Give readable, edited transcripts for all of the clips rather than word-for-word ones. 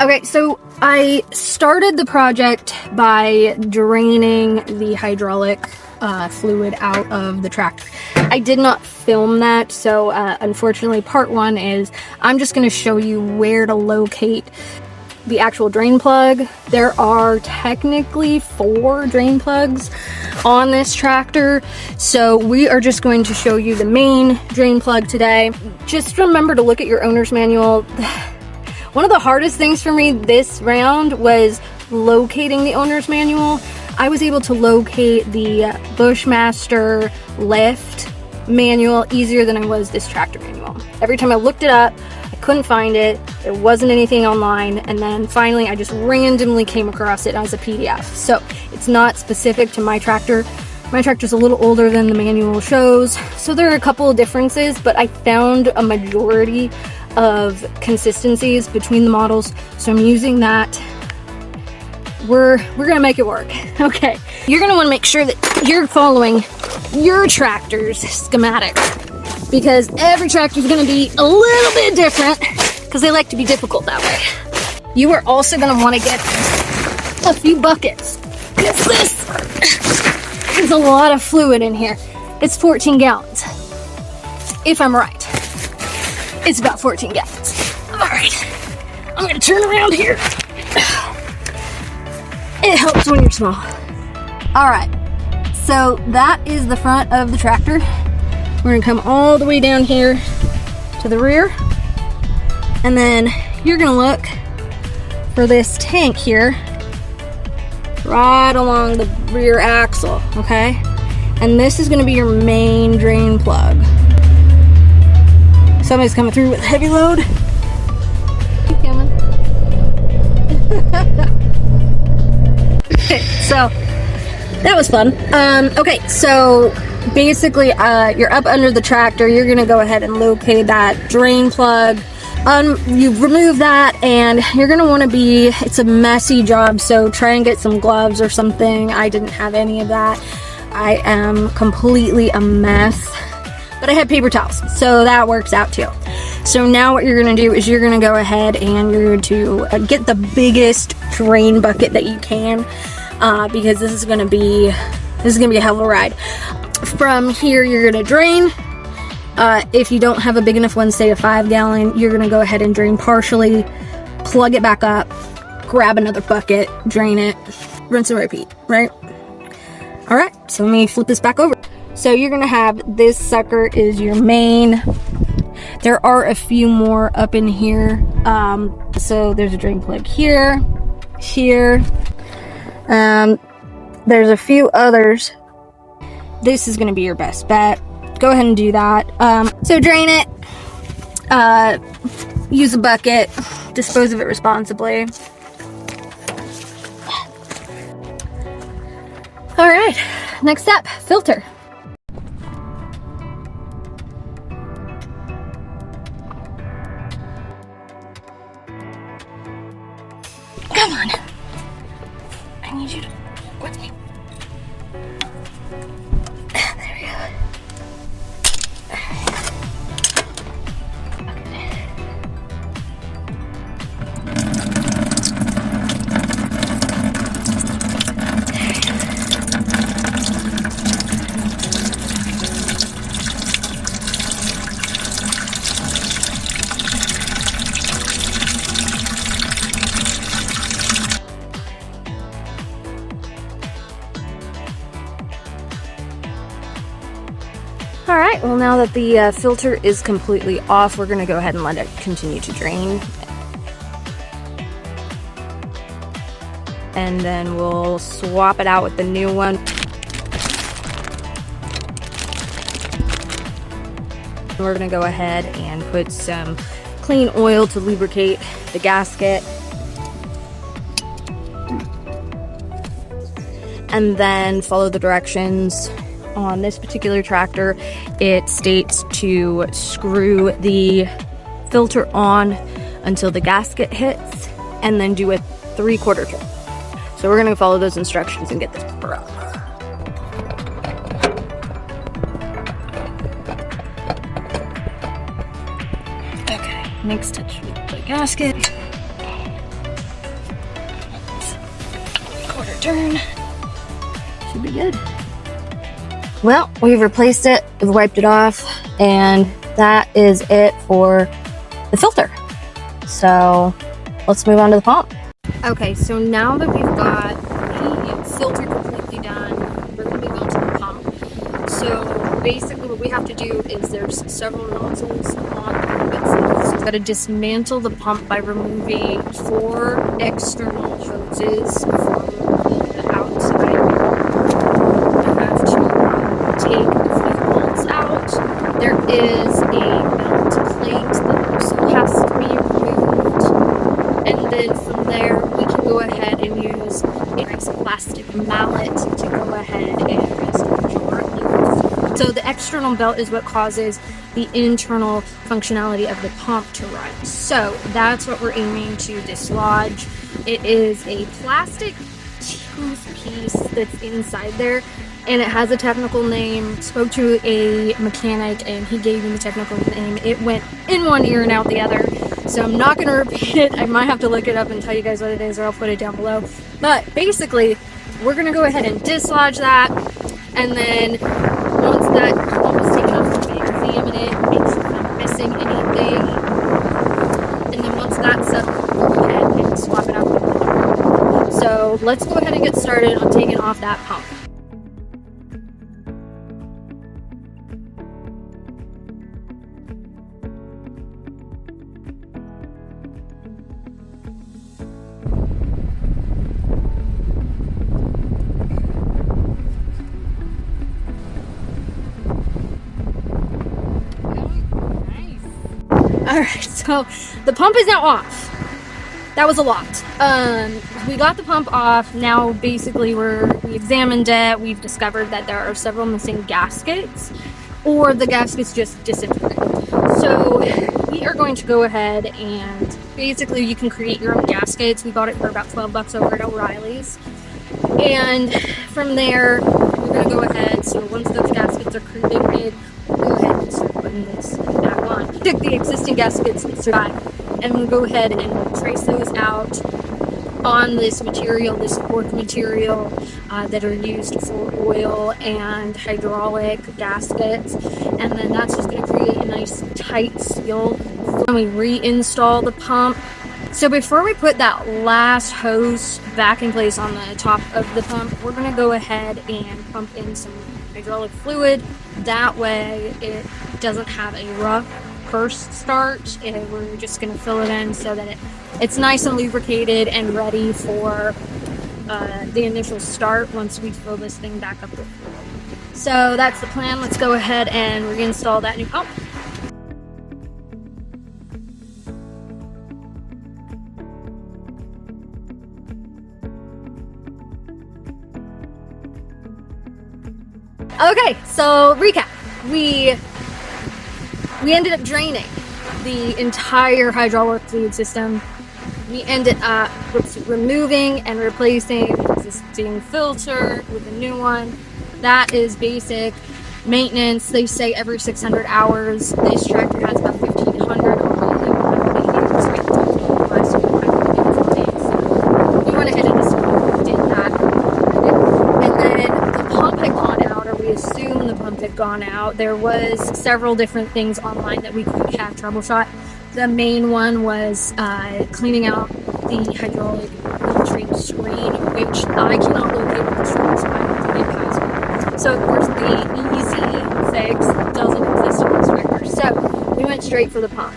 Okay, so I started the project by draining the hydraulic fluid out of the tractor. I did not film that, so unfortunately part one is I'm just going to show you where to locate the actual drain plug. There are technically 4 drain plugs on this tractor, so we are just going to show you the main drain plug today. Just remember to look at your owner's manual. One of the hardest things for me this round was locating the owner's manual. I was able to locate the Bushmaster lift manual easier than I was this tractor manual. Every time I looked it up, I couldn't find it. There wasn't anything online, and then finally I just randomly came across it as a PDF. So it's not specific to my tractor. My tractor's a little older than the manual shows, so there are a couple of differences, but I found a majority of consistencies between the models, so I'm using that. We're gonna make it work. Okay, you're gonna want to make sure that you're following your tractor's schematic, because every tractor is gonna be a little bit different because they like to be difficult that way. You are also gonna want to get a few buckets, because this is a lot of fluid in here. It's 14 gallons, if I'm right. It's about 14 gallons. All right, I'm gonna turn around here. It helps when you're small. All right, so that is the front of the tractor. We're gonna come all the way down here to the rear, and then you're gonna look for this tank here right along the rear axle, okay? And this is gonna be your main drain plug. Somebody's coming through with a heavy load. Keep coming. So that was fun. Okay, so basically you're up under the tractor. You're gonna go ahead and locate that drain plug. You remove that, and you're gonna want to be, it's a messy job, so try and get some gloves or something. I didn't have any of that. I am completely a mess, but I had paper towels, so that works out too. So now what you're going to do is you're going to go ahead and you're going to get the biggest drain bucket that you can, because this is going to be a hell of a ride. From here, you're going to drain. If you don't have a big enough one, say a 5-gallon, you're going to go ahead and drain partially, plug it back up, grab another bucket, drain it, rinse and repeat, right? All right, so let me flip this back over. So you're gonna have this sucker is your main. There are a few more up in here. So there's a drain plug here, here. There's a few others. This is gonna be your best bet. Go ahead and do that. So drain it, use a bucket, dispose of it responsibly. All right, next step, filter. Come on. I need you to work with me. There we go. Alright, well now that the filter is completely off, we're going to go ahead and let it continue to drain. And then we'll swap it out with the new one. We're going to go ahead and put some clean oil to lubricate the gasket. And then follow the directions. On this particular tractor, it states to screw the filter on until the gasket hits, and then do a 3/4 turn. So we're going to follow those instructions and get this up. Okay, next touch with the gasket. cistern. Should be good. Well, we've replaced it, we've wiped it off, and that is it for the filter. So let's move on to the pump. Okay, so now that we've got the filter completely done, we're going to move on to the pump. So basically what we have to do is there's several nozzles on the pump itself. So we've got to dismantle the pump by removing 4 external hoses from the outside. We have to take the few bolts out. There is a mount plate that also has to be removed. And then from there, we can go ahead and use a nice plastic mallet to go ahead and start drilling. So the external belt is what causes the internal functionality of the pump to run. So that's what we're aiming to dislodge. It is a plastic tooth piece that's inside there, and it has a technical name. Spoke to a mechanic and he gave me the technical name. It went in one ear and out the other. So I'm not going to repeat it. I might have to look it up and tell you guys what it is, or I'll put it down below. But basically, we're going to go ahead and dislodge that. And then once that pump is taken off, we're going to examine it, make sure we're not missing anything. And then once that's up, we'll go ahead and swap it out with the pump. So let's go ahead and get started on taking off that pump. Alright, so the pump is now off. That was a lot. We got the pump off. Now basically we examined it. We've discovered that there are several missing gaskets, or the gaskets just disintegrated. So we are going to go ahead and basically you can create your own gaskets. We bought it for about 12 bucks over at O'Reilly's. And from there, we're going to go ahead. So once those gaskets are created, we'll go ahead and start putting this back on. Take the existing gaskets that survive, and we'll go ahead and we'll trace those out on this material, this cork material that are used for oil and hydraulic gaskets. And then that's just going to create a nice tight seal when we reinstall the pump. So before we put that last hose back in place on the top of the pump, we're going to go ahead and pump in some hydraulic fluid. That way it doesn't have a rough first start, and we're just going to fill it in so that it's nice and lubricated and ready for the initial start once we fill this thing back up with fluid. So that's the plan. Let's go ahead and reinstall that new pump. Okay, so recap. We ended up draining the entire hydraulic fluid system. We ended up removing and replacing the existing filter with a new one. That is basic maintenance. They say every 600 hours. This tractor has about 1,500. We went ahead and just did that. And then the pump had gone out, or we assumed the pump had gone out. There was several different things online that we could have troubleshot. The main one was cleaning out the hydraulic filtering screen, which I cannot locate the screen, so I don't think it has. So of course the easy fix doesn't exist in this tractor. So we went straight for the pump.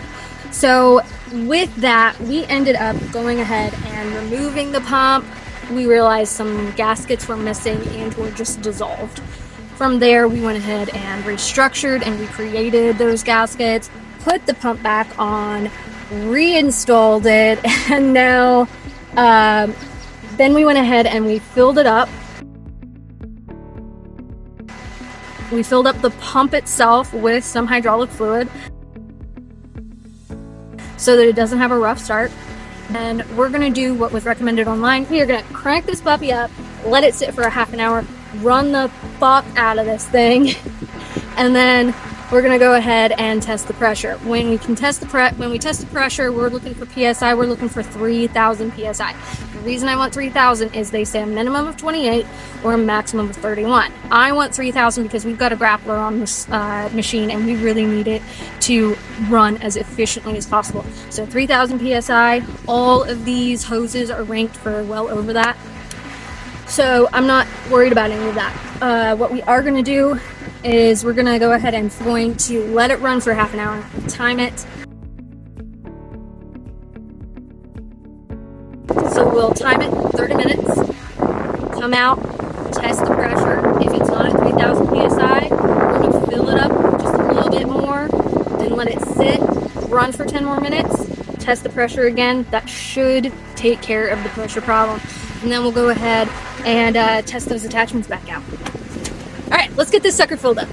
So with that, we ended up going ahead and removing the pump. We realized some gaskets were missing and were just dissolved. From there, we went ahead and restructured and recreated those gaskets, put the pump back on, reinstalled it, and now then we went ahead and we filled it up. We filled up the pump itself with some hydraulic fluid so that it doesn't have a rough start. And we're going to do what was recommended online. We are going to crank this puppy up, let it sit for a half an hour, run the fuck out of this thing, and then we're gonna go ahead and test the pressure. When we test the pressure, we're looking for PSI. We're looking for 3,000 PSI. The reason I want 3,000 is they say a minimum of 28 or a maximum of 31. I want 3,000 because we've got a grappler on this machine and we really need it to run as efficiently as possible. So 3,000 PSI. All of these hoses are ranked for well over that. So I'm not worried about any of that. What we are going to do is we're going to go ahead and going to let it run for half an hour, time it. So we'll time it 30 minutes, come out, test the pressure. If it's not at 3,000 PSI, we're going to fill it up just a little bit more, then let it sit, run for 10 more minutes, test the pressure again. That should take care of the pressure problem. And then we'll go ahead and test those attachments back out. All right, let's get this sucker filled up.